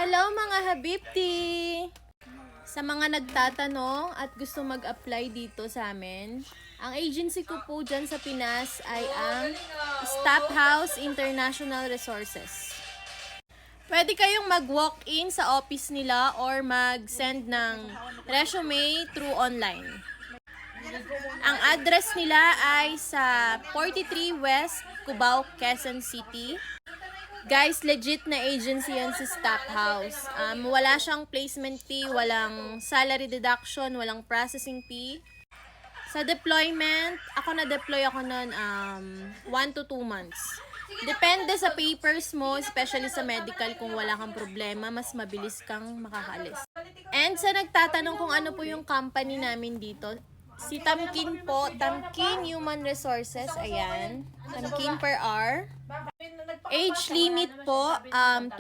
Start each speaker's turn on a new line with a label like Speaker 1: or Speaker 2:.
Speaker 1: Hello mga habibti! Sa mga nagtatanong at gusto mag-apply dito sa amin, ang agency ko po dyan sa Pinas ay ang Staff House International Resources. Pwede kayong mag-walk-in sa office nila or mag-send ng resume through online. Ang address nila ay sa 43 West Cubao, Quezon City. Guys, legit na agency yan si Staff House. Wala siyang placement fee, walang salary deduction, walang processing fee. Sa deployment, ako na-deploy ako noon 1 to 2 months. Depende sa papers mo, especially sa medical, kung wala kang problema, mas mabilis kang makakalis. And sa nagtatanong kung ano po yung company namin dito, si Tamkin po, Tamkin Human Resources, ayan. Tamkin per hour. Age limit po, 20